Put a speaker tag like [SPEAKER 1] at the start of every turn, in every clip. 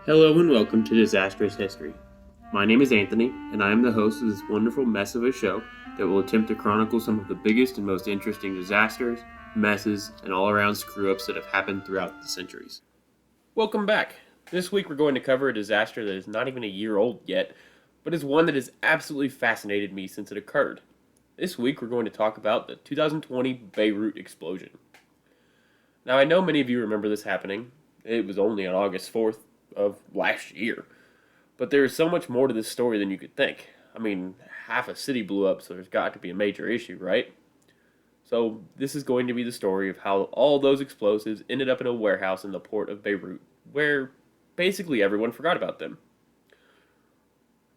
[SPEAKER 1] Hello and welcome to Disastrous History. My name is Anthony, and I am the host of this wonderful mess of a show that will attempt to chronicle some of the biggest and most interesting disasters, messes, and all-around screw-ups that have happened throughout the centuries. Welcome back. This week we're going to cover a disaster that is not even a year old yet, but is one that has absolutely fascinated me since it occurred. This week we're going to talk about the 2020 Beirut Explosion. Now I know many of you remember this happening. It was only on August 4th of last year. But there is so much more to this story than you could think. I mean, half a city blew up, so there's got to be a major issue, right? So this is going to be the story of how all those explosives ended up in a warehouse in the port of Beirut, where basically everyone forgot about them.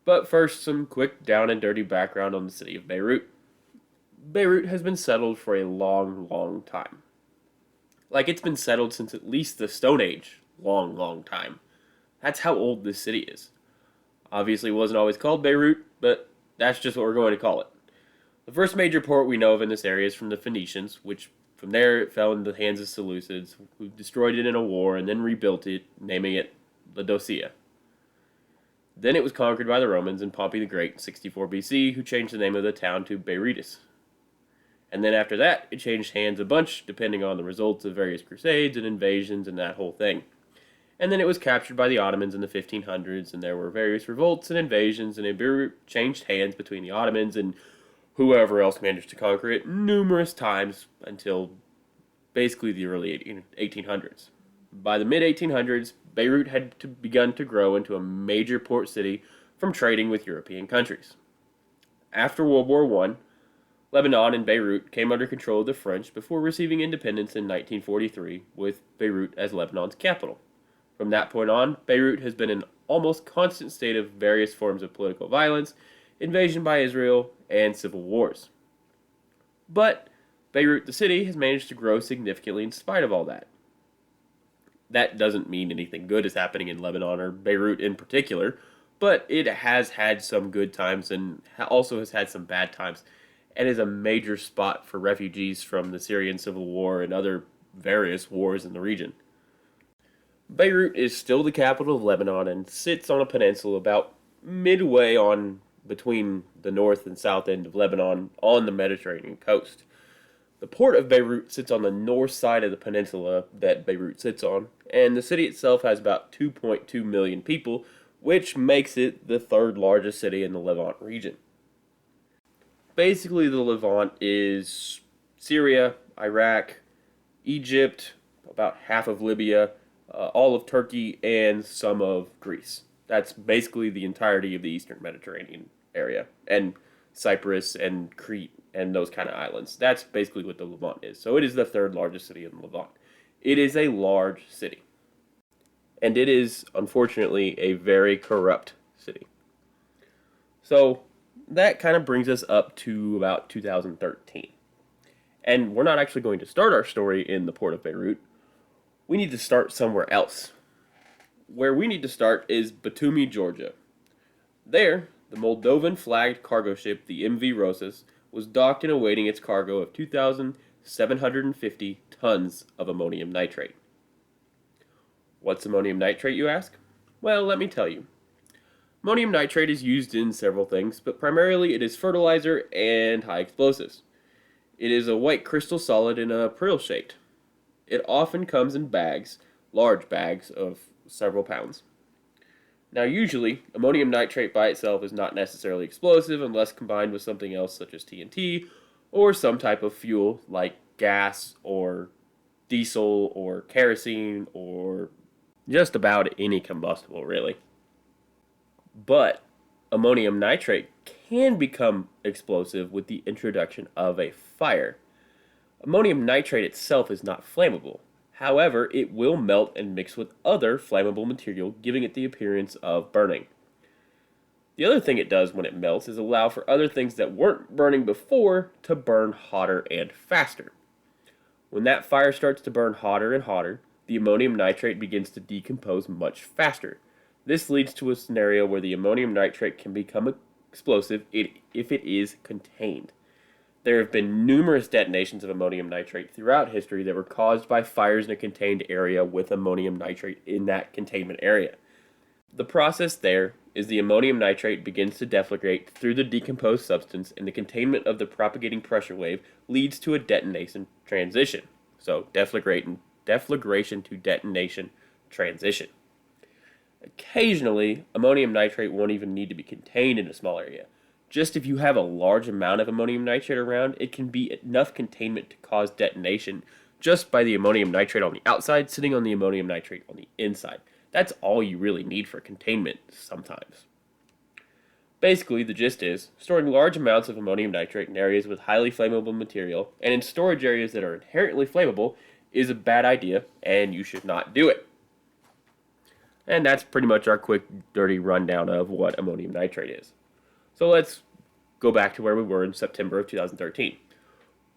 [SPEAKER 1] But first, some quick down and dirty background on the city of Beirut. Beirut has been settled for a long, long time. Like, it's been settled since at least the Stone Age. Long, long time. That's how old this city is. Obviously, it wasn't always called Beirut, but that's just what we're going to call it. The first major port we know of in this area is from the Phoenicians, which from there it fell into the hands of Seleucids, who destroyed it in a war and then rebuilt it, naming it Laodicea. Then it was conquered by the Romans and Pompey the Great in 64 BC, who changed the name of the town to Beirut. And then after that, it changed hands a bunch, depending on the results of various crusades and invasions and that whole thing. And then it was captured by the Ottomans in the 1500s, and there were various revolts and invasions, and Beirut changed hands between the Ottomans and whoever else managed to conquer it numerous times until basically the early 1800s. By the mid-1800s, Beirut had begun to grow into a major port city from trading with European countries. After World War I, Lebanon and Beirut came under control of the French before receiving independence in 1943, with Beirut as Lebanon's capital. From that point on, Beirut has been in an almost constant state of various forms of political violence, invasion by Israel, and civil wars. But Beirut, the city, has managed to grow significantly in spite of all that. That doesn't mean anything good is happening in Lebanon or Beirut in particular, but it has had some good times and also has had some bad times, and is a major spot for refugees from the Syrian civil war and other various wars in the region. Beirut is still the capital of Lebanon and sits on a peninsula about midway on between the north and south end of Lebanon on the Mediterranean coast. The port of Beirut sits on the north side of the peninsula that Beirut sits on, and the city itself has about 2.2 million people, which makes it the third largest city in the Levant region. Basically, the Levant is Syria, Iraq, Egypt, about half of Libya, all of Turkey, and some of Greece. That's basically the entirety of the eastern Mediterranean area, and Cyprus and Crete and those kind of islands. That's basically what the Levant is. So it is the third largest city in the Levant. It is a large city. And it is, unfortunately, a very corrupt city. So that kind of brings us up to about 2013. And we're not actually going to start our story in the port of Beirut. We need to start somewhere else. Where we need to start is Batumi, Georgia. There, the Moldovan flagged cargo ship, the MV Rosas, was docked and awaiting its cargo of 2,750 tons of ammonium nitrate. What's ammonium nitrate, you ask? Well, let me tell you. Ammonium nitrate is used in several things, but primarily it is fertilizer and high explosives. It is a white crystal solid in a prill shaped. It often comes in bags, large bags of several pounds. Now usually, ammonium nitrate by itself is not necessarily explosive unless combined with something else such as TNT or some type of fuel like gas or diesel or kerosene or just about any combustible really. But ammonium nitrate can become explosive with the introduction of a fire. Ammonium nitrate itself is not flammable. However, it will melt and mix with other flammable material, giving it the appearance of burning. The other thing it does when it melts is allow for other things that weren't burning before to burn hotter and faster. When that fire starts to burn hotter and hotter, the ammonium nitrate begins to decompose much faster. This leads to a scenario where the ammonium nitrate can become explosive if it is contained. There have been numerous detonations of ammonium nitrate throughout history that were caused by fires in a contained area with ammonium nitrate in that containment area. The process there is the ammonium nitrate begins to deflagrate through the decomposed substance, and the containment of the propagating pressure wave leads to a detonation transition. So, deflagration to detonation transition. Occasionally, ammonium nitrate won't even need to be contained in a small area. Just if you have a large amount of ammonium nitrate around, it can be enough containment to cause detonation just by the ammonium nitrate on the outside sitting on the ammonium nitrate on the inside. That's all you really need for containment sometimes. Basically, the gist is, storing large amounts of ammonium nitrate in areas with highly flammable material and in storage areas that are inherently flammable is a bad idea, and you should not do it. And that's pretty much our quick, dirty rundown of what ammonium nitrate is. So let's go back to where we were in September of 2013.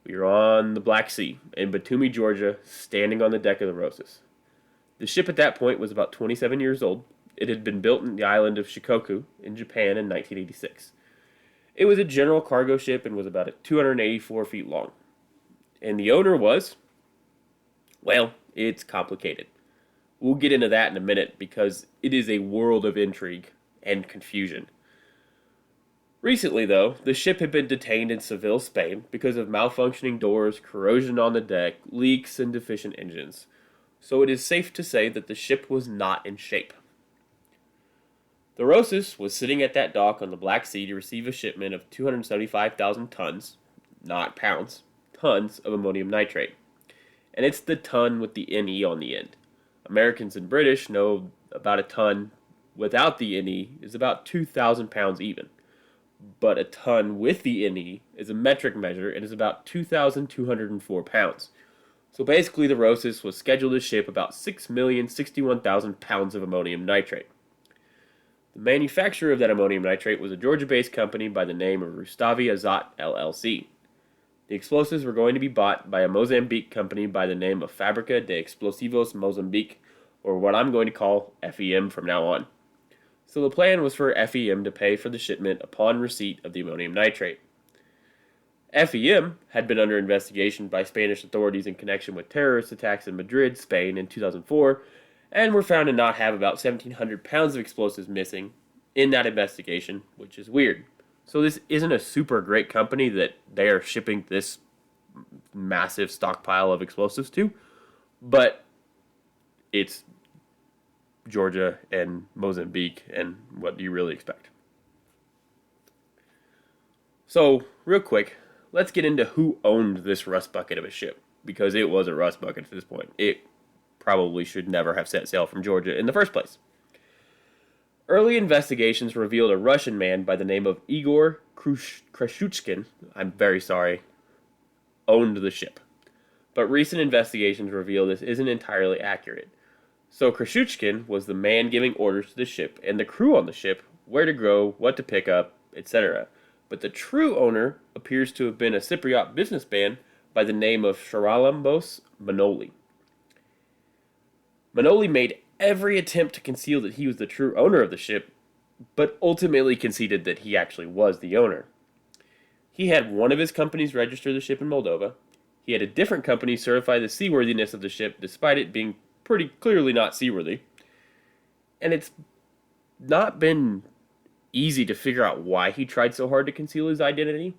[SPEAKER 1] We were on the Black Sea in Batumi, Georgia, standing on the deck of the Rosas. The ship at that point was about 27 years old. It had been built in the island of Shikoku in Japan in 1986. It was a general cargo ship and was about 284 feet long. And the owner was, well, it's complicated. We'll get into that in a minute because it is a world of intrigue and confusion. Recently, though, the ship had been detained in Seville, Spain because of malfunctioning doors, corrosion on the deck, leaks, and deficient engines. So it is safe to say that the ship was not in shape. The Rosas was sitting at that dock on the Black Sea to receive a shipment of 275,000 tons, not pounds, tons of ammonium nitrate. And it's the ton with the NE on the end. Americans and British know about a ton without the NE is about 2,000 pounds even. But a ton with the NE is a metric measure and is about 2,204 pounds. So basically, the Rosas was scheduled to ship about 6,061,000 pounds of ammonium nitrate. The manufacturer of that ammonium nitrate was a Georgia-based company by the name of Rustavi Azot LLC. The explosives were going to be bought by a Mozambique company by the name of Fábrica de Explosivos Mozambique, or what I'm going to call FEM from now on. So the plan was for FEM to pay for the shipment upon receipt of the ammonium nitrate. FEM had been under investigation by Spanish authorities in connection with terrorist attacks in Madrid, Spain in 2004, and were found to not have about 1,700 pounds of explosives missing in that investigation, which is weird. So this isn't a super great company that they are shipping this massive stockpile of explosives to, but it's Georgia and Mozambique, and what do you really expect? So, real quick, let's get into who owned this rust bucket of a ship, because it was a rust bucket at this point. It probably should never have set sail from Georgia in the first place. Early investigations revealed a Russian man by the name of Igor Krashuchkin, I'm very sorry, owned the ship. But recent investigations reveal this isn't entirely accurate. So Krashuchkin was the man giving orders to the ship and the crew on the ship, where to go, what to pick up, etc. But the true owner appears to have been a Cypriot businessman by the name of Charalambos Manoli. Manoli made every attempt to conceal that he was the true owner of the ship, but ultimately conceded that he actually was the owner. He had one of his companies register the ship in Moldova. He had a different company certify the seaworthiness of the ship, despite it being pretty clearly not seaworthy. And it's not been easy to figure out why he tried so hard to conceal his identity,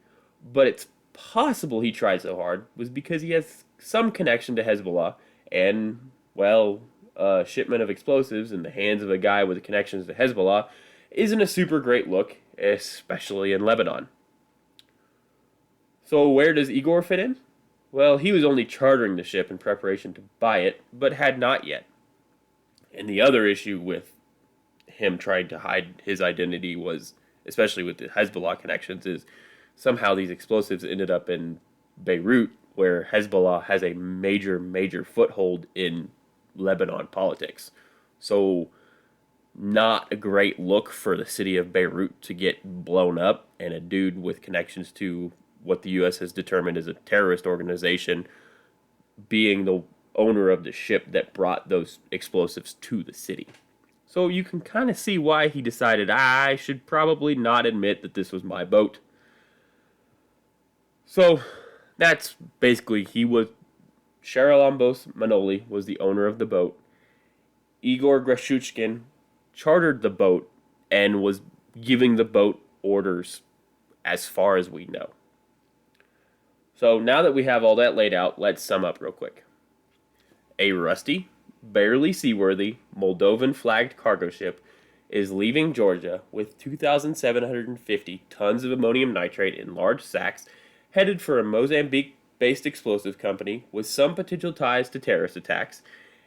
[SPEAKER 1] but it's possible he tried so hard was because he has some connection to Hezbollah, and, well, a shipment of explosives in the hands of a guy with connections to Hezbollah isn't a super great look, especially in Lebanon. So where does Igor fit in? Well, he was only chartering the ship in preparation to buy it, but had not yet. And the other issue with him trying to hide his identity was, especially with the Hezbollah connections, is somehow these explosives ended up in Beirut, where Hezbollah has a major foothold in Lebanon politics. So not a great look for the city of Beirut to get blown up, and a dude with connections to what the U.S. has determined is a terrorist organization being the owner of the ship that brought those explosives to the city. So you can kind of see why he decided, I should probably not admit that this was my boat. So that's basically, Charalambos Manoli was the owner of the boat. Igor Grashuchkin chartered the boat and was giving the boat orders as far as we know. So now that we have all that laid out, let's sum up real quick. A rusty, barely seaworthy, Moldovan flagged cargo ship is leaving Georgia with 2,750 tons of ammonium nitrate in large sacks, headed for a Mozambique-based explosive company with some potential ties to terrorist attacks,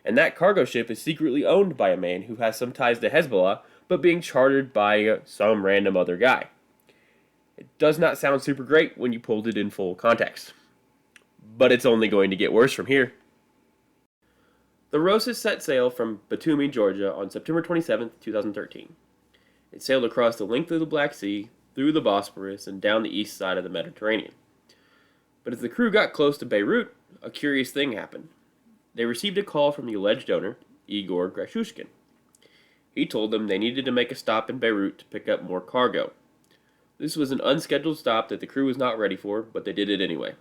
[SPEAKER 1] and that cargo ship is secretly owned by a man who has some ties to Hezbollah, but being chartered by some random other guy. It does not sound super great when you pulled it in full context, but it's only going to get worse from here. The Rosas set sail from Batumi, Georgia on September 27, 2013. It sailed across the length of the Black Sea, through the Bosporus, and down the east side of the Mediterranean. But as the crew got close to Beirut, a curious thing happened. They received a call from the alleged owner, Igor Grashushkin. He told them they needed to make a stop in Beirut to pick up more cargo. This was an unscheduled stop that the crew was not ready for, but they did it anyway.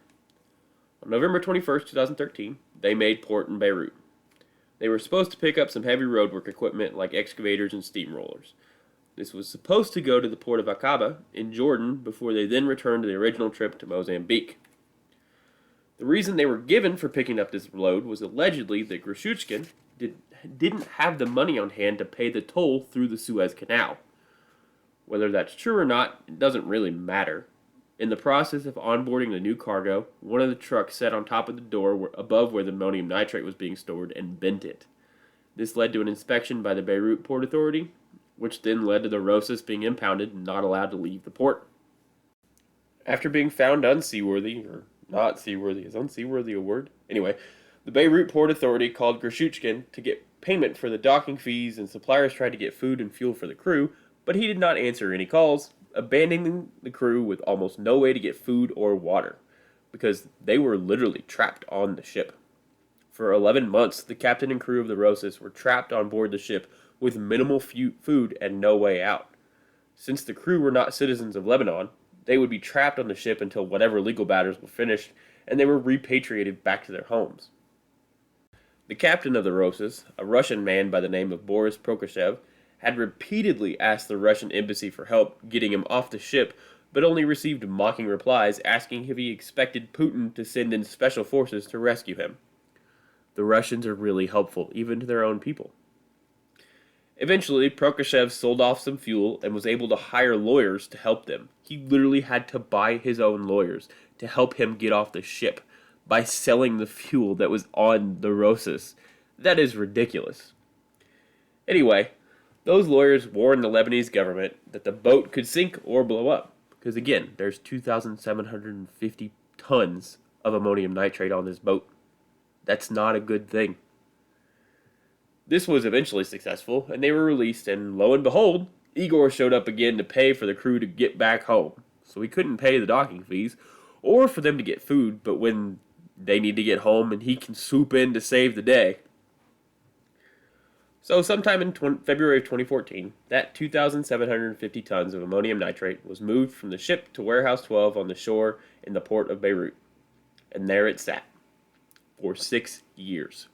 [SPEAKER 1] On November 21, 2013, they made port in Beirut. They were supposed to pick up some heavy roadwork equipment like excavators and steamrollers. This was supposed to go to the port of Aqaba in Jordan before they then returned to the original trip to Mozambique. The reason they were given for picking up this load was allegedly that Grashushkin didn't have the money on hand to pay the toll through the Suez Canal. Whether that's true or not, it doesn't really matter. In the process of onboarding the new cargo, one of the trucks sat on top of the door above where the ammonium nitrate was being stored and bent it. This led to an inspection by the Beirut Port Authority, which then led to the Rosas being impounded and not allowed to leave the port. After being found unseaworthy, or not seaworthy, is unseaworthy a word? Anyway, the Beirut Port Authority called Grashushkin to get payment for the docking fees, and suppliers tried to get food and fuel for the crew, but he did not answer any calls, abandoning the crew with almost no way to get food or water, because they were literally trapped on the ship. For 11 months, the captain and crew of the Rosas were trapped on board the ship with minimal food and no way out. Since the crew were not citizens of Lebanon, they would be trapped on the ship until whatever legal matters were finished, and they were repatriated back to their homes. The captain of the Rosas, a Russian man by the name of Boris Prokofiev, had repeatedly asked the Russian embassy for help getting him off the ship, but only received mocking replies asking if he expected Putin to send in special forces to rescue him. The Russians are really helpful, even to their own people. Eventually, Prokofiev sold off some fuel and was able to hire lawyers to help them. He literally had to buy his own lawyers to help him get off the ship by selling the fuel that was on the Rosas. That is ridiculous. Anyway, those lawyers warned the Lebanese government that the boat could sink or blow up. Because again, there's 2,750 tons of ammonium nitrate on this boat. That's not a good thing. This was eventually successful, and they were released, and lo and behold, Igor showed up again to pay for the crew to get back home. So he couldn't pay the docking fees, or for them to get food, but when they need to get home and he can swoop in to save the day. So sometime in February of 2014, that 2,750 tons of ammonium nitrate was moved from the ship to Warehouse 12 on the shore in the port of Beirut. And there it sat, for 6 years.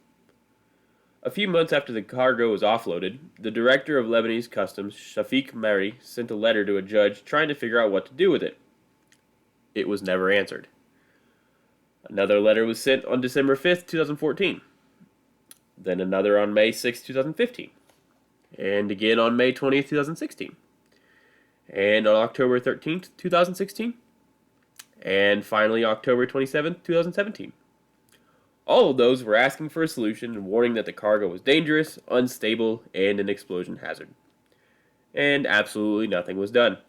[SPEAKER 1] A few months after the cargo was offloaded, the director of Lebanese Customs, Shafiq Meri, sent a letter to a judge trying to figure out what to do with it. It was never answered. Another letter was sent on December 5th, 2014. Then another on May 6, 2015. And again on May 20th, 2016. And on October 13th, 2016. And finally October 27th, 2017. All of those were asking for a solution and warning that the cargo was dangerous, unstable, and an explosion hazard. And absolutely nothing was done.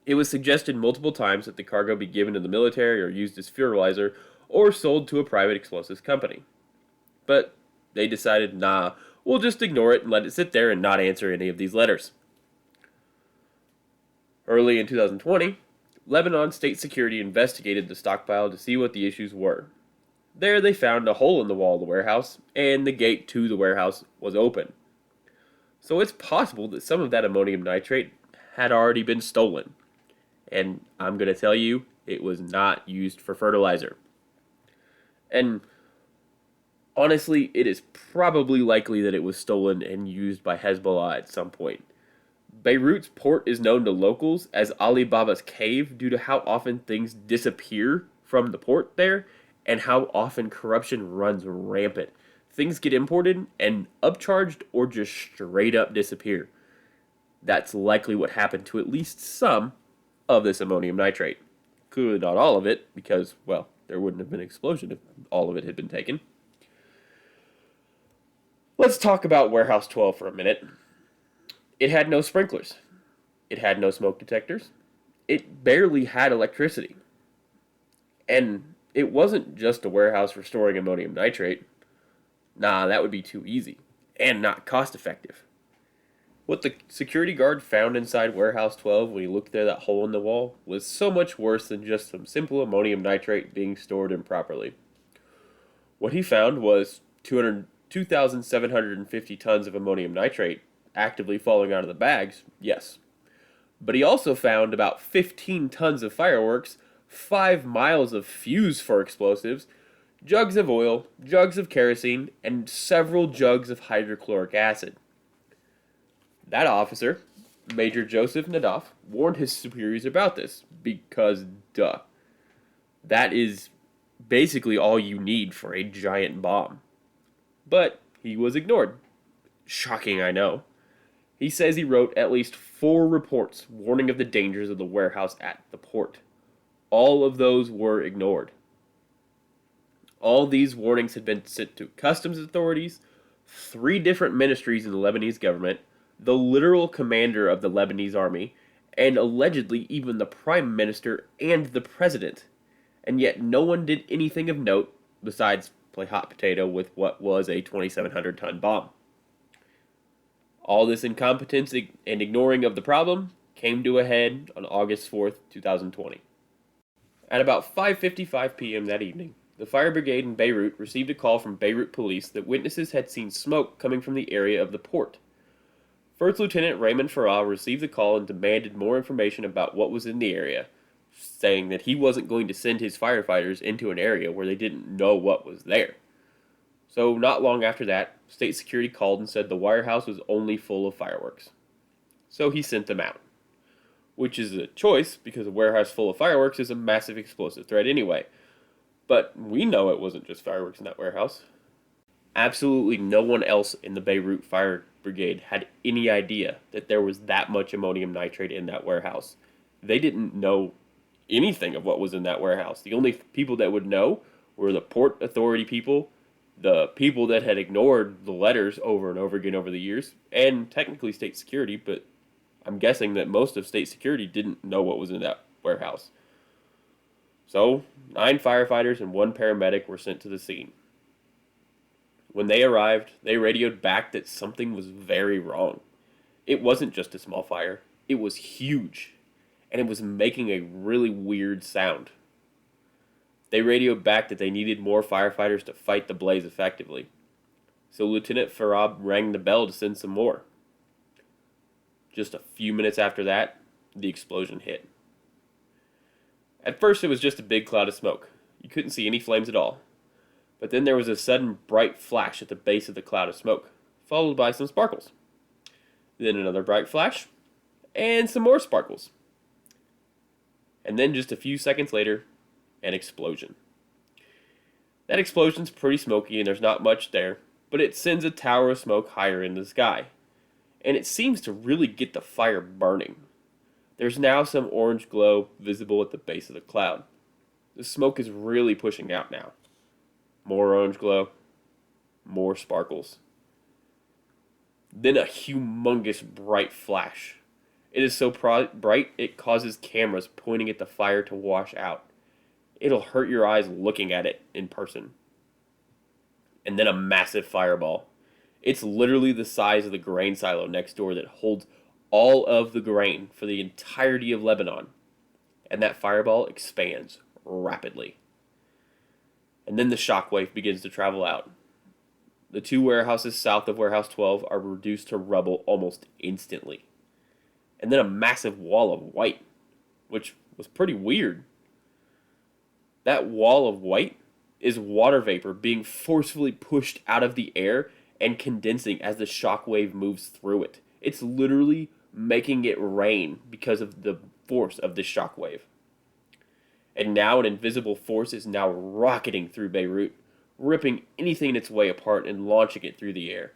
[SPEAKER 1] It was suggested multiple times that the cargo be given to the military or used as fertilizer or sold to a private explosives company. But they decided, nah, we'll just ignore it and let it sit there and not answer any of these letters. Early in 2020, Lebanon State Security investigated the stockpile to see what the issues were. There they found a hole in the wall of the warehouse, and the gate to the warehouse was open. So it's possible that some of that ammonium nitrate had already been stolen. And I'm going to tell you, it was not used for fertilizer. And Honestly, it is probably likely that it was stolen and used by Hezbollah at some point. Beirut's port is known to locals as Alibaba's cave due to how often things disappear from the port there and how often corruption runs rampant. Things get imported and upcharged or just straight up disappear. That's likely what happened to at least some of this ammonium nitrate. Clearly not all of it, because, well, there wouldn't have been an explosion if all of it had been taken. Let's talk about Warehouse 12 for a minute. It had no sprinklers. It had no smoke detectors. It barely had electricity. And it wasn't just a warehouse for storing ammonium nitrate. Nah, that would be too easy and not cost effective. What the security guard found inside Warehouse 12 when he looked through that hole in the wall was so much worse than just some simple ammonium nitrate being stored improperly. What he found was 2,750 tons of ammonium nitrate actively falling out of the bags, yes. But he also found about 15 tons of fireworks, 5 miles of fuse for explosives, jugs of oil, jugs of kerosene, and several jugs of hydrochloric acid. That officer, Major Joseph Nadaf, warned his superiors about this because, duh, that is basically all you need for a giant bomb. But he was ignored. Shocking, I know. He says he wrote at least 4 reports warning of the dangers of the warehouse at the port. All of those were ignored. All these warnings had been sent to customs authorities, 3 different ministries in the Lebanese government, the literal commander of the Lebanese army, and allegedly even the prime minister and the president. And yet no one did anything of note besides play hot potato with what was a 2,700-ton bomb. All this incompetence and ignoring of the problem came to a head on August 4th, 2020. At about 5:55 p.m. that evening, the fire brigade in Beirut received a call from Beirut police that witnesses had seen smoke coming from the area of the port. First Lieutenant Raymond Farah received the call and demanded more information about what was in the area, saying that he wasn't going to send his firefighters into an area where they didn't know what was there. So not long after that, state security called and said the warehouse was only full of fireworks. So he sent them out. Which is a choice, because a warehouse full of fireworks is a massive explosive threat anyway. But we know it wasn't just fireworks in that warehouse. Absolutely no one else in the Beirut Fire Brigade had any idea that there was that much ammonium nitrate in that warehouse. They didn't know anything of what was in that warehouse. The only people that would know were the port authority people, the people that had ignored the letters over and over again over the years, and technically state security, but I'm guessing that most of state security didn't know what was in that warehouse. So, 9 firefighters and 1 paramedic were sent to the scene. When they arrived, they radioed back that something was very wrong. It wasn't just a small fire, it was huge, and it was making a really weird sound. They radioed back that they needed more firefighters to fight the blaze effectively. So Lieutenant Farab rang the bell to send some more. Just a few minutes after that, the explosion hit. At first it was just a big cloud of smoke. You couldn't see any flames at all. But then there was a sudden bright flash at the base of the cloud of smoke, followed by some sparkles. Then another bright flash, and some more sparkles. And then just a few seconds later, an explosion. That explosion's pretty smoky and there's not much there, but it sends a tower of smoke higher in the sky. And it seems to really get the fire burning. There's now some orange glow visible at the base of the cloud. The smoke is really pushing out now. More orange glow, more sparkles. Then a humongous bright flash. It is so bright it causes cameras pointing at the fire to wash out. It'll hurt your eyes looking at it in person. And then a massive fireball. It's literally the size of the grain silo next door that holds all of the grain for the entirety of Lebanon. And that fireball expands rapidly. And then the shockwave begins to travel out. The 2 warehouses south of Warehouse 12 are reduced to rubble almost instantly. And then a massive wall of white, which was pretty weird. That wall of white is water vapor being forcefully pushed out of the air and condensing as the shock wave moves through it. It's literally making it rain because of the force of this shock wave. And now an invisible force is now rocketing through Beirut, ripping anything in its way apart and launching it through the air.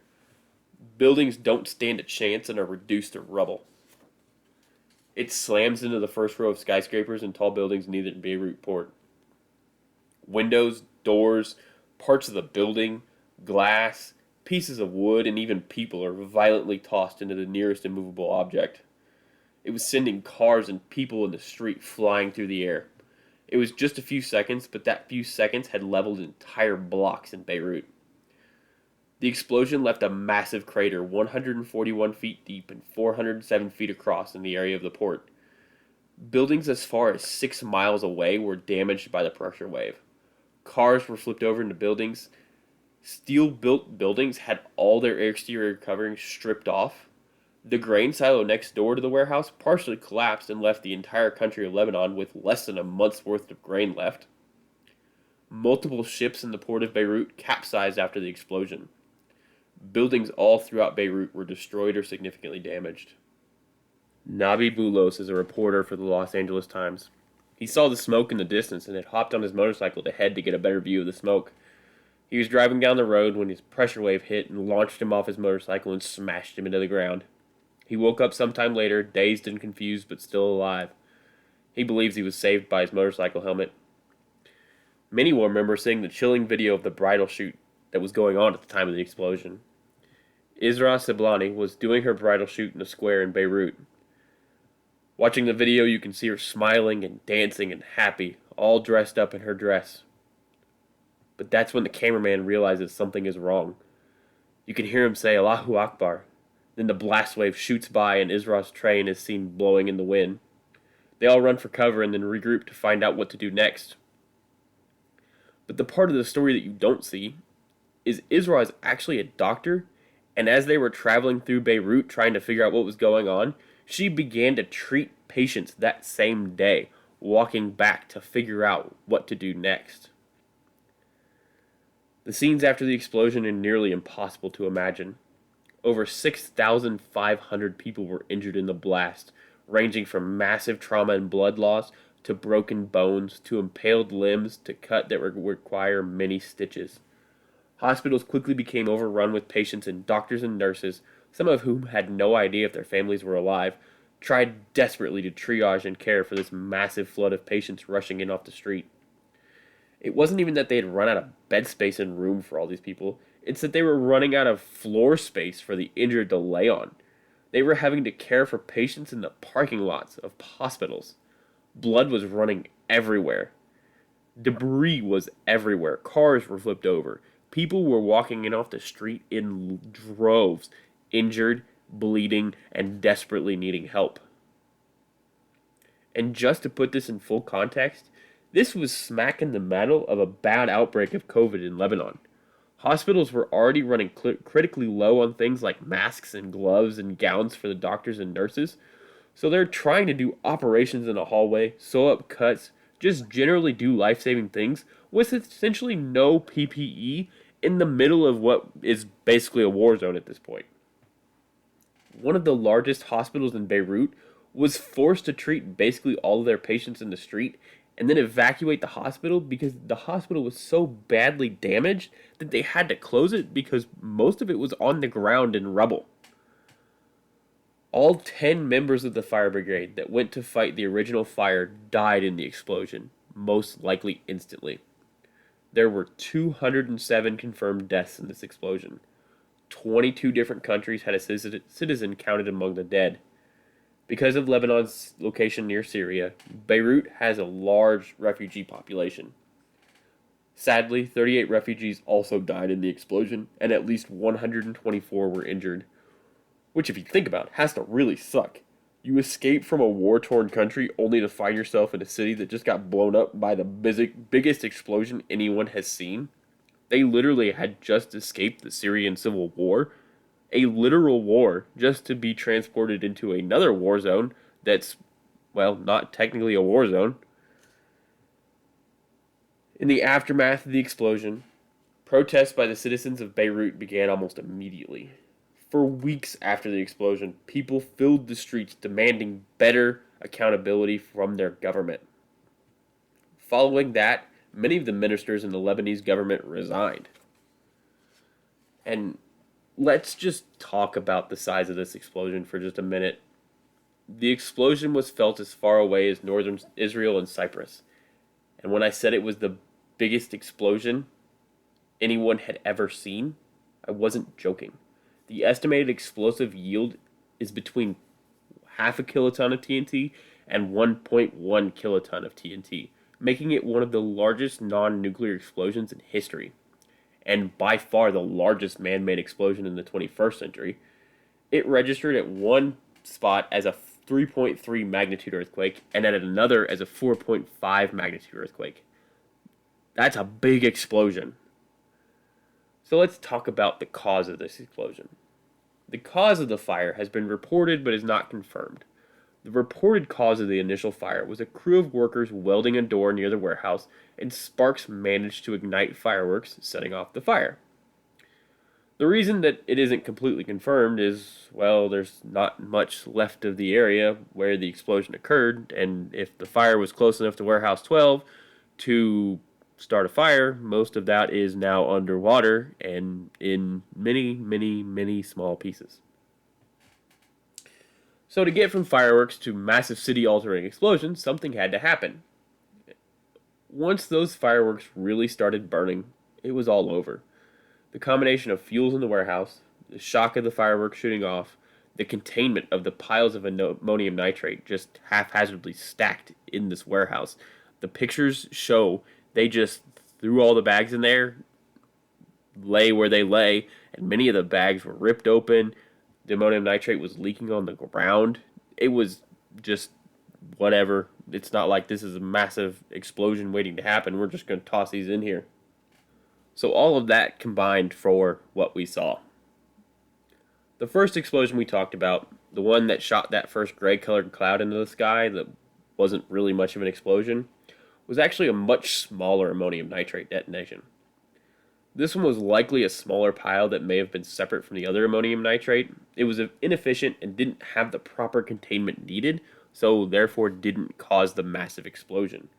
[SPEAKER 1] Buildings don't stand a chance and are reduced to rubble. It slams into the first row of skyscrapers and tall buildings near the Beirut port. Windows, doors, parts of the building, glass, pieces of wood, and even people are violently tossed into the nearest immovable object. It was sending cars and people in the street flying through the air. It was just a few seconds, but that few seconds had leveled entire blocks in Beirut. The explosion left a massive crater 141 feet deep and 407 feet across in the area of the port. Buildings as far as 6 miles away were damaged by the pressure wave. Cars were flipped over into buildings. Steel-built buildings had all their exterior coverings stripped off. The grain silo next door to the warehouse partially collapsed and left the entire country of Lebanon with less than a month's worth of grain left. Multiple ships in the port of Beirut capsized after the explosion. Buildings all throughout Beirut were destroyed or significantly damaged. Nabi Boulos is a reporter for the Los Angeles Times. He saw the smoke in the distance and had hopped on his motorcycle to head to get a better view of the smoke. He was driving down the road when his pressure wave hit and launched him off his motorcycle and smashed him into the ground. He woke up sometime later, dazed and confused, but still alive. He believes he was saved by his motorcycle helmet. Many will remember seeing the chilling video of the bridal shoot that was going on at the time of the explosion. Isra Seblani was doing her bridal shoot in a square in Beirut. Watching the video, you can see her smiling and dancing and happy, all dressed up in her dress. But that's when the cameraman realizes something is wrong. You can hear him say, "Allahu Akbar." Then the blast wave shoots by and Isra's train is seen blowing in the wind. They all run for cover and then regroup to find out what to do next. But the part of the story that you don't see is Isra is actually a doctor, and as they were traveling through Beirut trying to figure out what was going on, she began to treat patients that same day, walking back to figure out what to do next. The scenes after the explosion are nearly impossible to imagine. Over 6,500 people were injured in the blast, ranging from massive trauma and blood loss to broken bones to impaled limbs to cut that would require many stitches. Hospitals quickly became overrun with patients, and doctors and nurses, some of whom had no idea if their families were alive, tried desperately to triage and care for this massive flood of patients rushing in off the street. It wasn't even that they had run out of bed space and room for all these people. It's that they were running out of floor space for the injured to lay on. They were having to care for patients in the parking lots of hospitals. Blood was running everywhere. Debris was everywhere. Cars were flipped over. People were walking in off the street in droves, injured, bleeding, and desperately needing help. And just to put this in full context, this was smack in the middle of a bad outbreak of COVID in Lebanon. Hospitals were already running critically low on things like masks and gloves and gowns for the doctors and nurses, so they're trying to do operations in a hallway, sew up cuts, just generally do life-saving things with essentially no PPE in the middle of what is basically a war zone at this point. One of the largest hospitals in Beirut was forced to treat basically all of their patients in the street and then evacuate the hospital because the hospital was so badly damaged that they had to close it because most of it was on the ground in rubble. All 10 members of the fire brigade that went to fight the original fire died in the explosion, most likely instantly. There were 207 confirmed deaths in this explosion. 22 different countries had a citizen counted among the dead. Because of Lebanon's location near Syria, Beirut has a large refugee population. Sadly, 38 refugees also died in the explosion, and at least 124 were injured. Which, if you think about it, has to really suck. You escape from a war-torn country only to find yourself in a city that just got blown up by the biggest explosion anyone has seen. They literally had just escaped the Syrian civil war, a literal war, just to be transported into another war zone that's, well, not technically a war zone. In the aftermath of the explosion, protests by the citizens of Beirut began almost immediately. For weeks after the explosion, people filled the streets demanding better accountability from their government. Following that, many of the ministers in the Lebanese government resigned. And let's just talk about the size of this explosion for just a minute. The explosion was felt as far away as northern Israel and Cyprus. And when I said it was the biggest explosion anyone had ever seen, I wasn't joking. The estimated explosive yield is between half a kiloton of TNT and 1.1 kiloton of TNT, making it one of the largest non-nuclear explosions in history, and by far the largest man-made explosion in the 21st century. It registered at one spot as a 3.3 magnitude earthquake and at another as a 4.5 magnitude earthquake. That's a big explosion. So let's talk about the cause of this explosion. The cause of the fire has been reported but is not confirmed. The reported cause of the initial fire was a crew of workers welding a door near the warehouse, and sparks managed to ignite fireworks, setting off the fire. The reason that it isn't completely confirmed is, well, there's not much left of the area where the explosion occurred, and if the fire was close enough to Warehouse 12 to start a fire, most of that is now underwater and in many, many, many small pieces. So to get from fireworks to massive city-altering explosions, something had to happen. Once those fireworks really started burning, it was all over. The combination of fuels in the warehouse, the shock of the fireworks shooting off, the containment of the piles of ammonium nitrate just haphazardly stacked in this warehouse. The pictures show they just threw all the bags in there, lay where they lay, and many of the bags were ripped open. The ammonium nitrate was leaking on the ground. It was just whatever. It's not like this is a massive explosion waiting to happen. We're just going to toss these in here. So all of that combined for what we saw. The first explosion we talked about, the one that shot that first gray-colored cloud into the sky that wasn't really much of an explosion, was actually a much smaller ammonium nitrate detonation. This one was likely a smaller pile that may have been separate from the other ammonium nitrate. It was inefficient and didn't have the proper containment needed, so therefore didn't cause the massive explosion.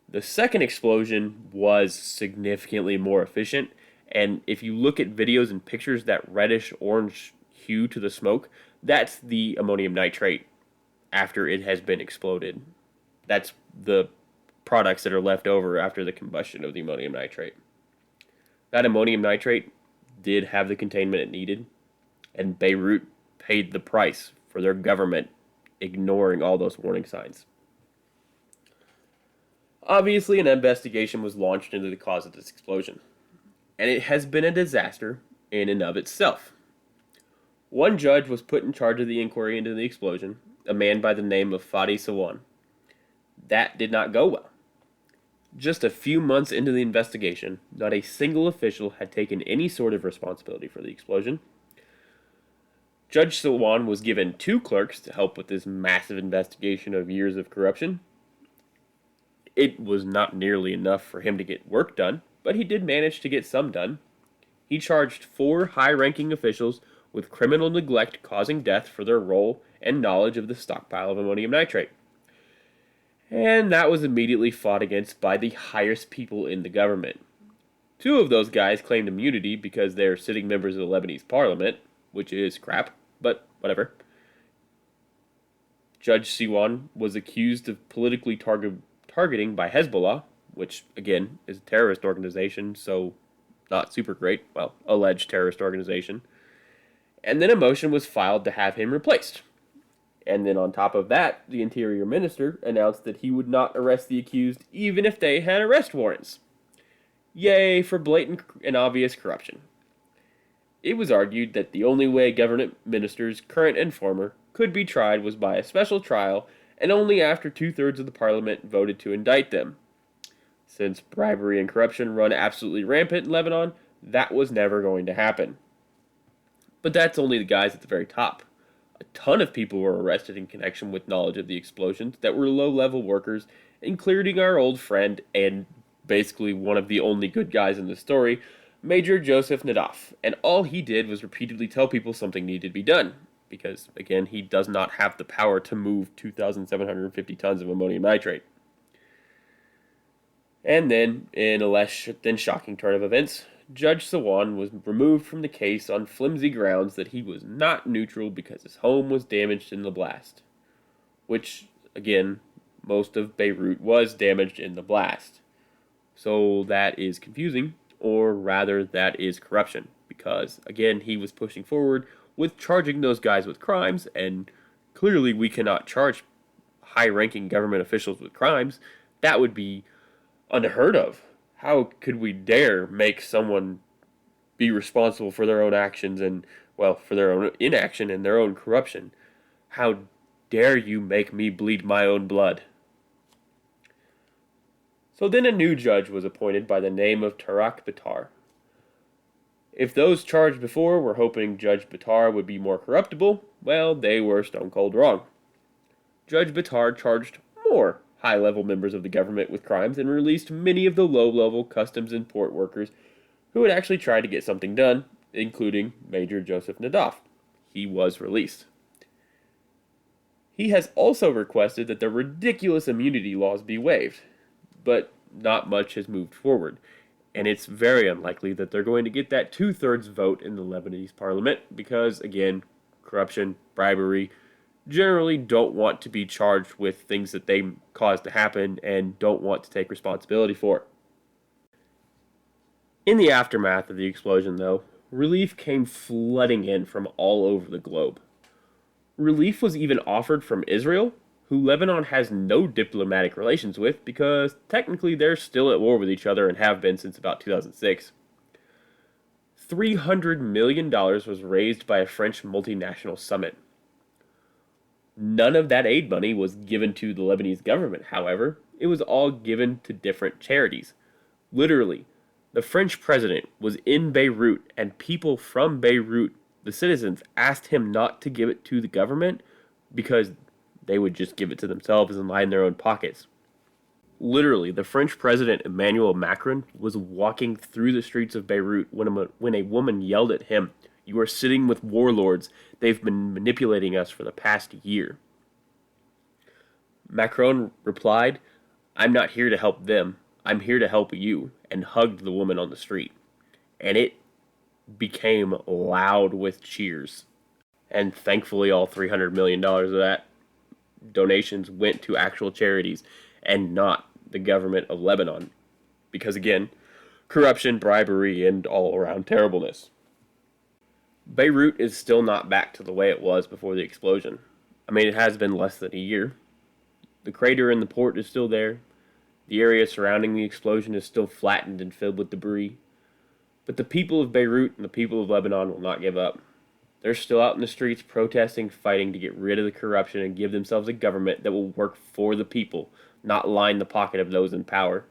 [SPEAKER 1] The second explosion was significantly more efficient, and if you look at videos and pictures, that reddish-orange hue to the smoke, that's the ammonium nitrate after it has been exploded. That's the products that are left over after the combustion of the ammonium nitrate. That ammonium nitrate did have the containment it needed, and Beirut paid the price for their government ignoring all those warning signs. Obviously, an investigation was launched into the cause of this explosion, and it has been a disaster in and of itself. One judge was put in charge of the inquiry into the explosion, a man by the name of Fadi Sawan. That did not go well. Just a few months into the investigation, not a single official had taken any sort of responsibility for the explosion. Judge Sawan was given 2 clerks to help with this massive investigation of years of corruption. It was not nearly enough for him to get work done, but he did manage to get some done. He charged 4 high-ranking officials with criminal neglect causing death for their role and knowledge of the stockpile of ammonium nitrate. And that was immediately fought against by the highest people in the government. 2 of those guys claimed immunity because they're sitting members of the Lebanese parliament, which is crap, but whatever. Judge Siwan was accused of politically targeting by Hezbollah, which, again, is a terrorist organization, so not super great. Well, alleged terrorist organization. And then a motion was filed to have him replaced. And then on top of that, the Interior Minister announced that he would not arrest the accused even if they had arrest warrants. Yay for blatant and obvious corruption. It was argued that the only way government ministers, current and former, could be tried was by a special trial, and only after 2/3 of the parliament voted to indict them. Since bribery and corruption run absolutely rampant in Lebanon, that was never going to happen. But that's only the guys at the very top. A ton of people were arrested in connection with knowledge of the explosions that were low-level workers, including our old friend and basically one of the only good guys in the story, Major Joseph Nadaf, and all he did was repeatedly tell people something needed to be done, because, again, he does not have the power to move 2,750 tons of ammonium nitrate. And then, in a less than shocking turn of events, Judge Sawan was removed from the case on flimsy grounds that he was not neutral because his home was damaged in the blast. Which, again, most of Beirut was damaged in the blast. So that is confusing, or rather that is corruption, because, again, he was pushing forward with charging those guys with crimes, and clearly we cannot charge high-ranking government officials with crimes. That would be unheard of. How could we dare make someone be responsible for their own actions and, well, for their own inaction and their own corruption? How dare you make me bleed my own blood? So then a new judge was appointed by the name of Tarak Batar. If those charged before were hoping Judge Batar would be more corruptible, well, they were stone cold wrong. Judge Batar charged more high-level members of the government with crimes and released many of the low-level customs and port workers who had actually tried to get something done, including Major Joseph Nadaf. He was released. He has also requested that the ridiculous immunity laws be waived, but not much has moved forward, and it's very unlikely that they're going to get that two-thirds vote in the Lebanese parliament because, again, corruption, bribery, generally don't want to be charged with things that they caused to happen and don't want to take responsibility for. In the aftermath of the explosion, though, relief came flooding in from all over the globe. Relief was even offered from Israel, who Lebanon has no diplomatic relations with because technically they're still at war with each other and have been since about 2006. $300 million was raised by a French multinational summit. None of that aid money was given to the Lebanese government, however. It was all given to different charities. Literally, the French president was in Beirut, and people from Beirut, the citizens, asked him not to give it to the government because they would just give it to themselves and line their own pockets. Literally, the French president Emmanuel Macron was walking through the streets of Beirut when a woman yelled at him, "You are sitting with warlords. They've been manipulating us for the past year." Macron replied, "I'm not here to help them. I'm here to help you," and hugged the woman on the street. And it became loud with cheers. And thankfully, all $300 million of that donations went to actual charities and not the government of Lebanon. Because again, corruption, bribery, and all-around terribleness. Beirut is still not back to the way it was before the explosion. I mean, it has been less than a year. The crater in the port is still there. The area surrounding the explosion is still flattened and filled with debris. But the people of Beirut and the people of Lebanon will not give up. They're still out in the streets protesting, fighting to get rid of the corruption and give themselves a government that will work for the people, not line the pocket of those in power.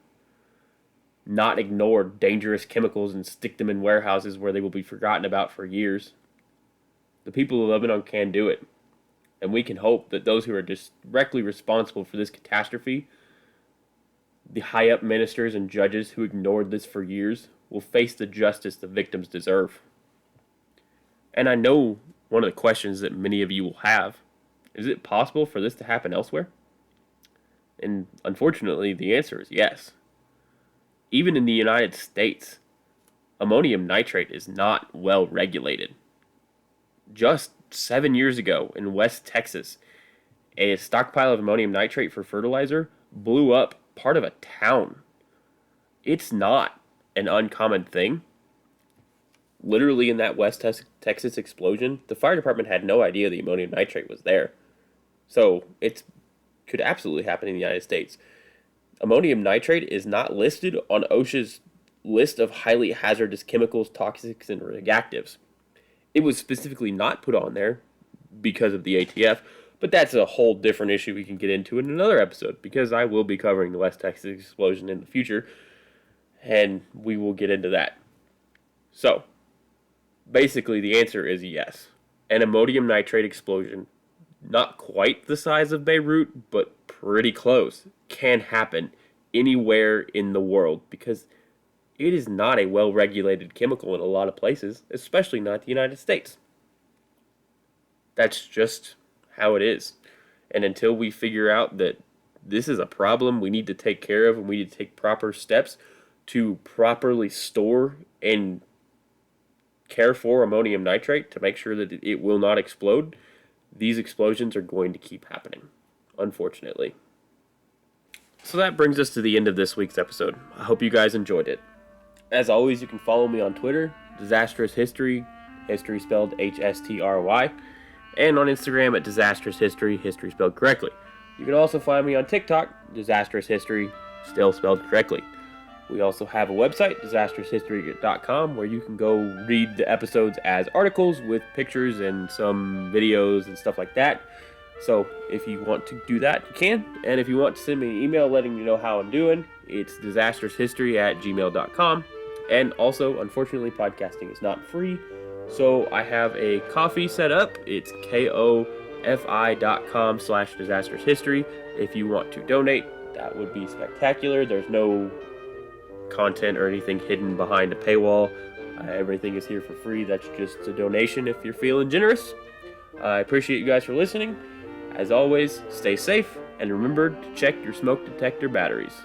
[SPEAKER 1] Not ignore dangerous chemicals and stick them in warehouses where they will be forgotten about for years. The people of Lebanon can do it. And we can hope that those who are directly responsible for this catastrophe, the high-up ministers and judges who ignored this for years, will face the justice the victims deserve. And I know one of the questions that many of you will have, is it possible for this to happen elsewhere? And unfortunately, the answer is yes. Even in the United States, ammonium nitrate is not well regulated. Just 7 years ago in West Texas, a stockpile of ammonium nitrate for fertilizer blew up part of a town. It's not an uncommon thing. Literally in that West Texas explosion, the fire department had no idea the ammonium nitrate was there. So it could absolutely happen in the United States. Ammonium nitrate is not listed on OSHA's list of highly hazardous chemicals, toxics, and reactives. It was specifically not put on there because of the ATF, but that's a whole different issue we can get into in another episode, because I will be covering the West Texas explosion in the future, and we will get into that. So, basically the answer is yes. An ammonium nitrate explosion, not quite the size of Beirut, but pretty close, can happen anywhere in the world because it is not a well-regulated chemical in a lot of places, especially not the United States. That's just how it is. And until we figure out that this is a problem we need to take care of and we need to take proper steps to properly store and care for ammonium nitrate to make sure that it will not explode, these explosions are going to keep happening, unfortunately. So that brings us to the end of this week's episode. I hope you guys enjoyed it. As always, you can follow me on Twitter, Disastrous History, history spelled HSTRY, and on Instagram at Disastrous History, history spelled correctly. You can also find me on TikTok, Disastrous History, still spelled correctly. We also have a website, disastroushistory.com, where you can go read the episodes as articles with pictures and some videos and stuff like that. So if you want to do that, you can. And if you want to send me an email letting me know how I'm doing, it's disastroushistory@gmail.com. And also, unfortunately, podcasting is not free. So I have a Ko-fi set up. It's kofi.com/disastroushistory. If you want to donate, that would be spectacular. There's no content or anything hidden behind a paywall. Everything is here for free. That's just a donation if you're feeling generous. I appreciate you guys for listening. As always, stay safe and remember to check your smoke detector batteries.